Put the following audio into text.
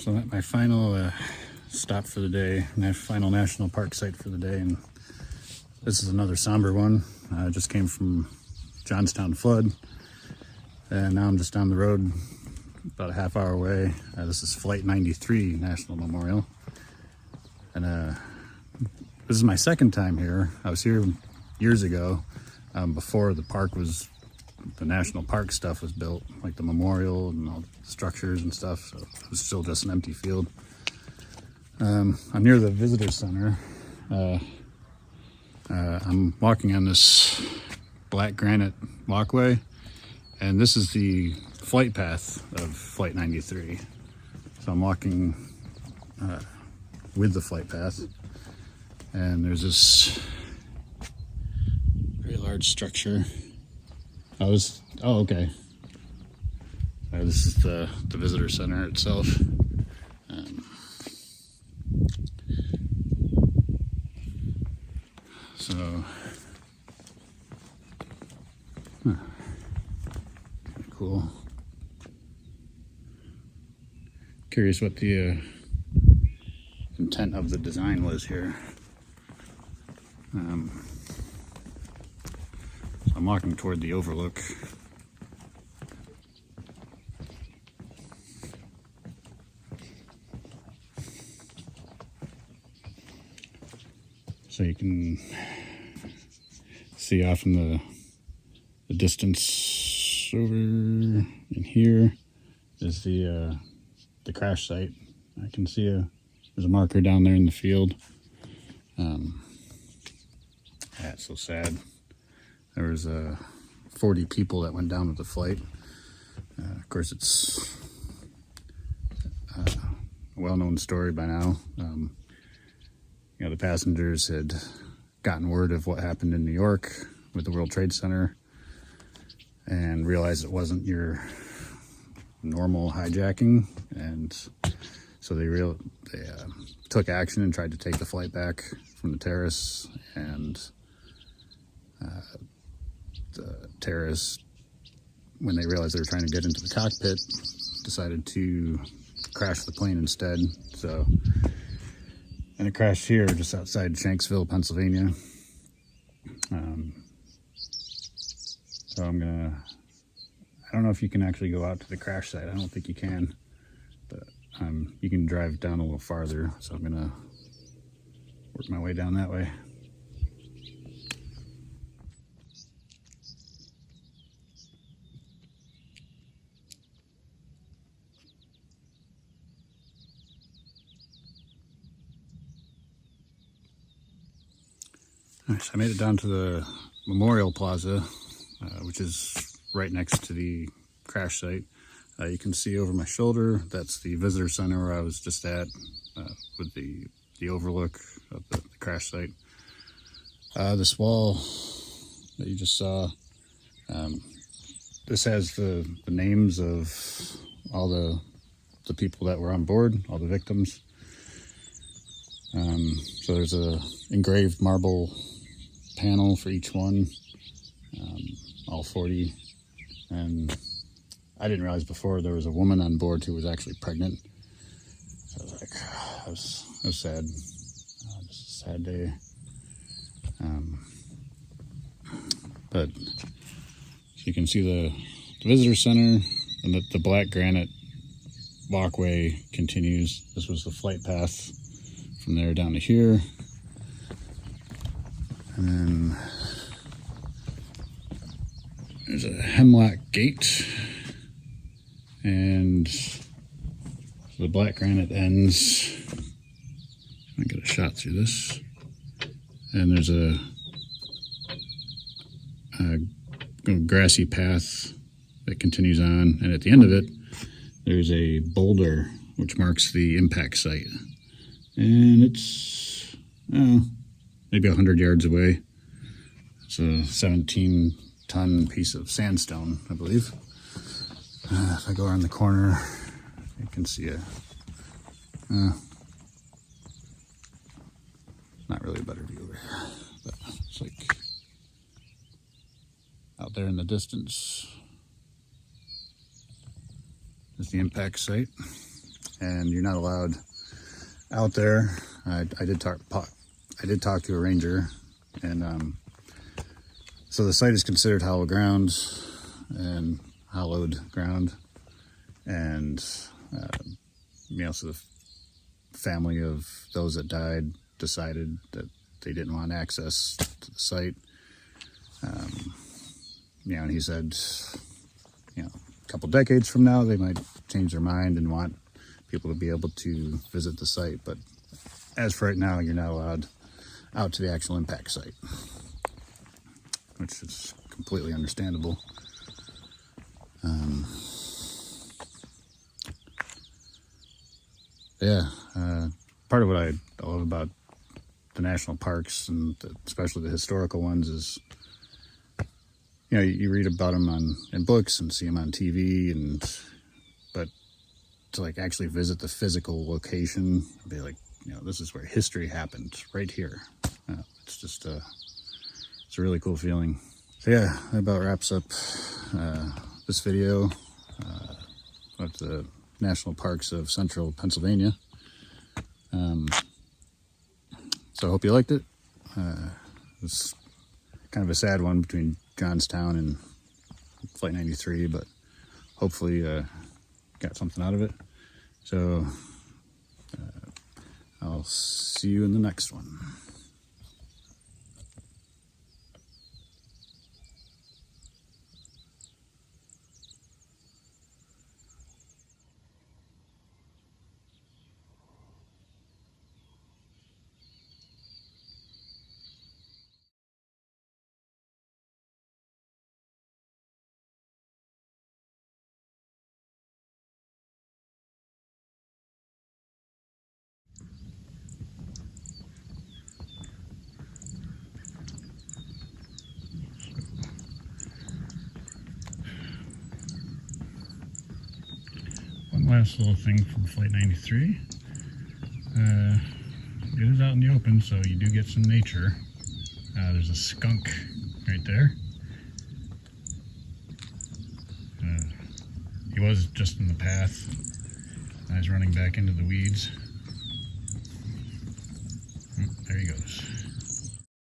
So at my final stop for the day, my final national park site for the day, and this is another somber one. I just came from Johnstown flood, and now I'm just down the road about a half hour away. This is Flight 93 National Memorial, and this is my second time here. I was here years ago, before the national park stuff was built, like the memorial and all the structures and stuff, so it was still just an empty field. I'm near the visitor center. I'm walking on this black granite walkway, and this is the flight path of Flight 93. So I'm walking with the flight path, and there's this very large structure. Okay. This is the visitor center itself. Cool. Curious what the intent of the design was here. I'm walking toward the overlook. So you can see off in the distance over in here is the crash site. I can see there's a marker down there in the field. That's so sad. There was 40 people that went down with the flight. Of course, it's a well-known story by now. The passengers had gotten word of what happened in New York with the World Trade Center and realized it wasn't your normal hijacking, and so they took action and tried to take the flight back from the terrorists, and the terrorists, when they realized they were trying to get into the cockpit, decided to crash the plane instead. And it crashed here just outside Shanksville, Pennsylvania. So I don't know if you can actually go out to the crash site. I don't think you can, but you can drive down a little farther. So I'm gonna work my way down that way. Alright, so I made it down to the Memorial Plaza, which is right next to the crash site. You can see over my shoulder, that's the visitor center where I was just at, with the overlook of the crash site. This wall that you just saw, this has the names of all the people that were on board, all the victims. So there's a engraved marble panel for each one, all 40, and I didn't realize before there was a woman on board who was actually pregnant. So I was like, it was sad. Just a sad day. But you can see the visitor center, and the black granite walkway continues. This was the flight path from there down to here. And then there's a hemlock gate, and the black granite ends. I'm gonna get a shot through this. And there's a grassy path that continues on, and at the end of it, there's a boulder which marks the impact site. And it's maybe 100 yards away. It's a 17-ton piece of sandstone, I believe. If I go around the corner, you can see not really a better view over here, but it's like out there in the distance is the impact site. and you're not allowed out there. I did talk to a ranger, and so the site is considered hallowed ground, and so the family of those that died decided that they didn't want access to the site. And he said, a couple decades from now, they might change their mind and want people to be able to visit the site. But as for right now, you're not allowed out to the actual impact site, which is completely understandable. Part of what I love about the national parks, and especially the historical ones, is you read about them in books and see them on TV, but to like actually visit the physical location, be like, this is where history happened, right here. It's just it's a really cool feeling. So yeah, that about wraps up this video about the national parks of central Pennsylvania. So I hope you liked it. It's kind of a sad one between Johnstown and Flight 93, but hopefully got something out of it. So I'll see you in the next one. One last little thing from Flight 93. It is out in the open, so you do get some nature. There's a skunk right there. He was just in the path. Now he's running back into the weeds.